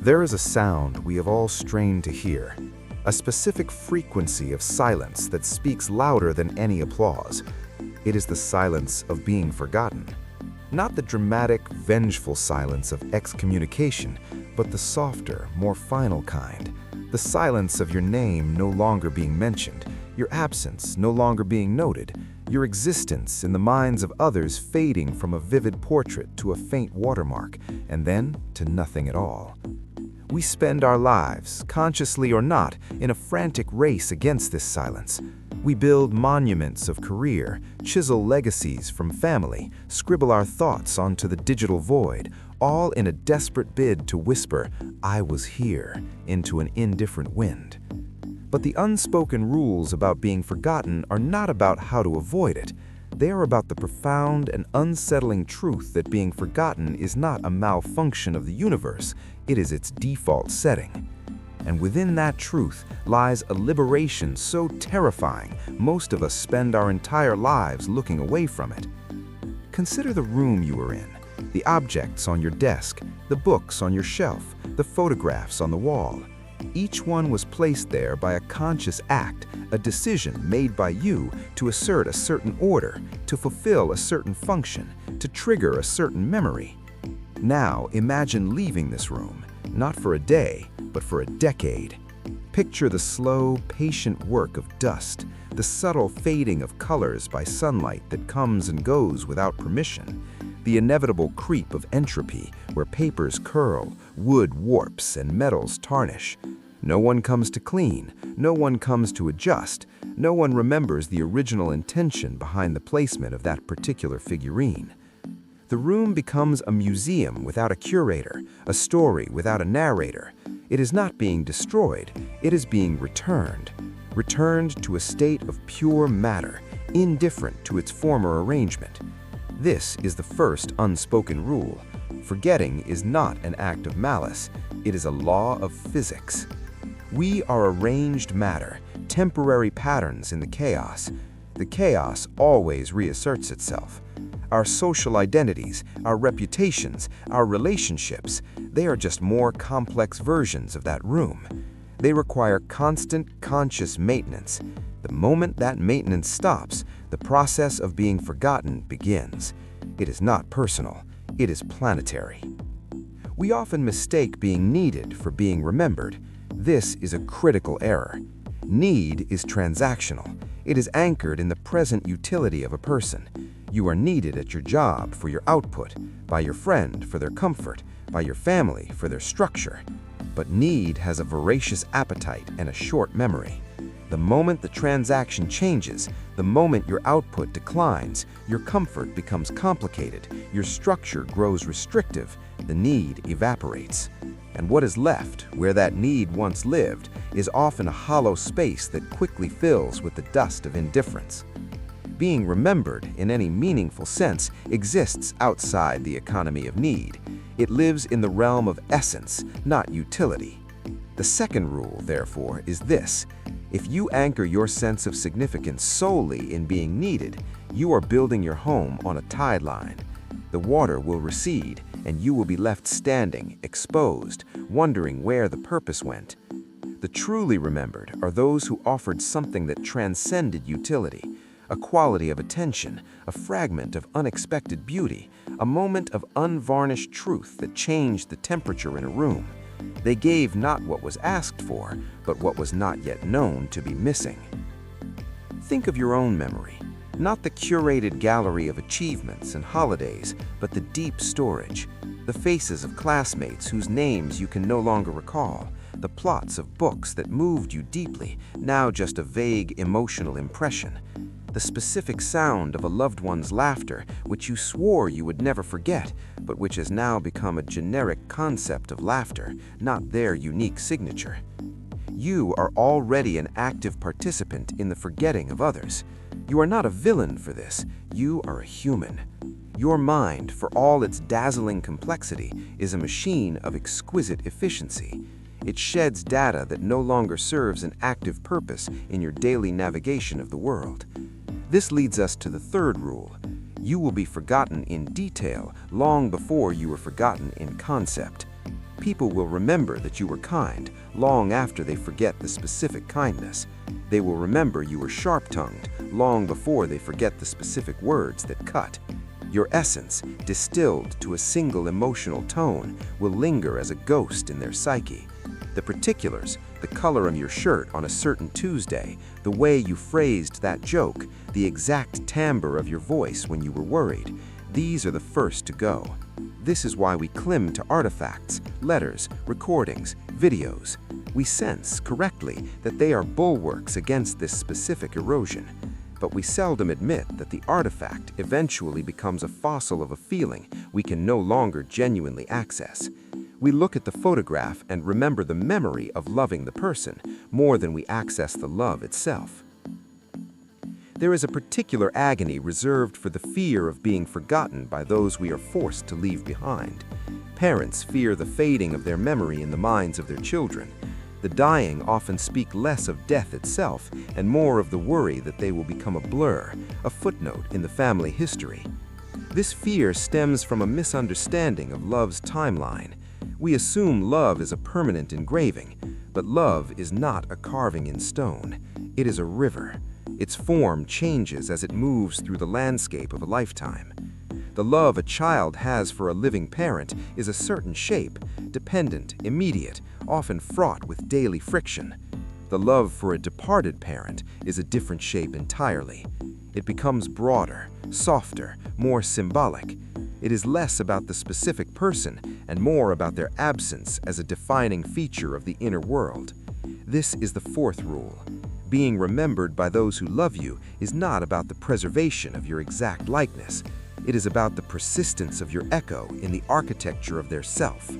There is a sound we have all strained to hear, a specific frequency of silence that speaks louder than any applause. It is the silence of being forgotten. Not the dramatic, vengeful silence of excommunication, but the softer, more final kind. The silence of your name no longer being mentioned, your absence no longer being noted, your existence in the minds of others fading from a vivid portrait to a faint watermark, and then to nothing at all. We spend our lives, consciously or not, in a frantic race against this silence. We build monuments of career, chisel legacies from family, scribble our thoughts onto the digital void, all in a desperate bid to whisper, "I was here," into an indifferent wind. But the unspoken rules about being forgotten are not about how to avoid it. They are about the profound and unsettling truth that being forgotten is not a malfunction of the universe, it is its default setting. And within that truth lies a liberation so terrifying, most of us spend our entire lives looking away from it. Consider the room you are in, the objects on your desk, the books on your shelf, the photographs on the wall. Each one was placed there by a conscious act, a decision made by you to assert a certain order, to fulfill a certain function, to trigger a certain memory. Now imagine leaving this room, not for a day, but for a decade. Picture the slow, patient work of dust, the subtle fading of colors by sunlight that comes and goes without permission, the inevitable creep of entropy where papers curl, wood warps, and metals tarnish. No one comes to clean, no one comes to adjust, no one remembers the original intention behind the placement of that particular figurine. The room becomes a museum without a curator, a story without a narrator. It is not being destroyed, it is being returned. Returned to a state of pure matter, indifferent to its former arrangement. This is the first unspoken rule. Forgetting is not an act of malice, it is a law of physics. We are arranged matter, temporary patterns in the chaos. The chaos always reasserts itself. Our social identities, our reputations, our relationships, they are just more complex versions of that room. They require constant, conscious maintenance. The moment that maintenance stops, the process of being forgotten begins. It is not personal, it is planetary. We often mistake being needed for being remembered. This is a critical error. Need is transactional. It is anchored in the present utility of a person. You are needed at your job for your output, by your friend for their comfort, by your family for their structure. But need has a voracious appetite and a short memory. The moment the transaction changes, the moment your output declines, your comfort becomes complicated, your structure grows restrictive, the need evaporates. And what is left, where that need once lived, is often a hollow space that quickly fills with the dust of indifference. Being remembered, in any meaningful sense, exists outside the economy of need. It lives in the realm of essence, not utility. The second rule, therefore, is this. If you anchor your sense of significance solely in being needed, you are building your home on a tide line. The water will recede, and you will be left standing, exposed, wondering where the purpose went. The truly remembered are those who offered something that transcended utility, a quality of attention, a fragment of unexpected beauty, a moment of unvarnished truth that changed the temperature in a room. They gave not what was asked for, but what was not yet known to be missing. Think of your own memory, not the curated gallery of achievements and holidays, but the deep storage, the faces of classmates whose names you can no longer recall, the plots of books that moved you deeply, now just a vague emotional impression, the specific sound of a loved one's laughter, which you swore you would never forget, but which has now become a generic concept of laughter, not their unique signature. You are already an active participant in the forgetting of others. You are not a villain for this, you are a human. Your mind, for all its dazzling complexity, is a machine of exquisite efficiency. It sheds data that no longer serves an active purpose in your daily navigation of the world. This leads us to the third rule. You will be forgotten in detail long before you were forgotten in concept. People will remember that you were kind long after they forget the specific kindness. They will remember you were sharp-tongued long before they forget the specific words that cut. Your essence, distilled to a single emotional tone, will linger as a ghost in their psyche. The particulars, the color of your shirt on a certain Tuesday, the way you phrased that joke, the exact timbre of your voice when you were worried, these are the first to go. This is why we cling to artifacts, letters, recordings, videos. We sense correctly that they are bulwarks against this specific erosion. But we seldom admit that the artifact eventually becomes a fossil of a feeling we can no longer genuinely access. We look at the photograph and remember the memory of loving the person more than we access the love itself. There is a particular agony reserved for the fear of being forgotten by those we are forced to leave behind. Parents fear the fading of their memory in the minds of their children. The dying often speak less of death itself and more of the worry that they will become a blur, a footnote in the family history. This fear stems from a misunderstanding of love's timeline. We assume love is a permanent engraving, but love is not a carving in stone. It is a river. Its form changes as it moves through the landscape of a lifetime. The love a child has for a living parent is a certain shape, dependent, immediate, often fraught with daily friction. The love for a departed parent is a different shape entirely. It becomes broader, softer, more symbolic. It is less about the specific person and more about their absence as a defining feature of the inner world. This is the fourth rule. Being remembered by those who love you is not about the preservation of your exact likeness. It is about the persistence of your echo in the architecture of their self.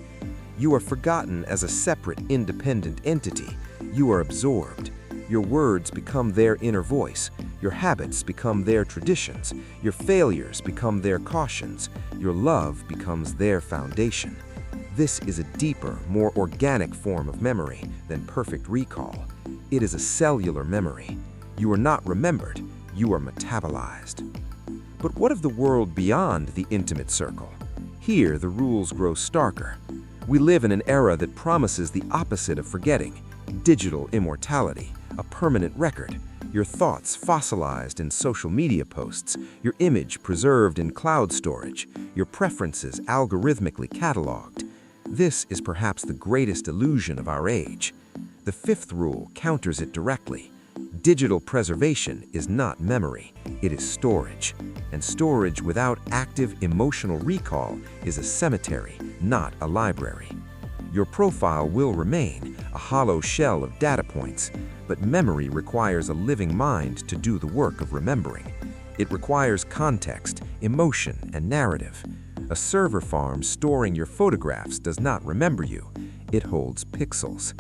You are forgotten as a separate, independent entity. You are absorbed. Your words become their inner voice. Your habits become their traditions. Your failures become their cautions. Your love becomes their foundation. This is a deeper, more organic form of memory than perfect recall. It is a cellular memory. You are not remembered. You are metabolized. But what of the world beyond the intimate circle? Here, the rules grow starker. We live in an era that promises the opposite of forgetting: digital immortality, a permanent record, your thoughts fossilized in social media posts, your image preserved in cloud storage, your preferences algorithmically cataloged. This is perhaps the greatest illusion of our age. The fifth rule counters it directly. Digital preservation is not memory, it is storage. And storage without active emotional recall is a cemetery, not a library. Your profile will remain, a hollow shell of data points, but memory requires a living mind to do the work of remembering. It requires context, emotion, and narrative. A server farm storing your photographs does not remember you, it holds pixels.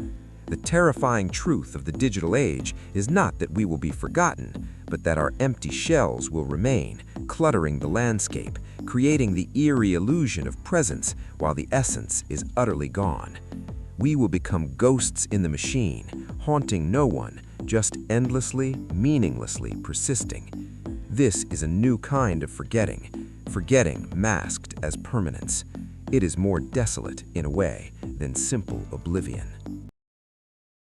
The terrifying truth of the digital age is not that we will be forgotten, but that our empty shells will remain, cluttering the landscape, creating the eerie illusion of presence while the essence is utterly gone. We will become ghosts in the machine, haunting no one, just endlessly, meaninglessly persisting. This is a new kind of forgetting masked as permanence. It is more desolate, in a way, than simple oblivion.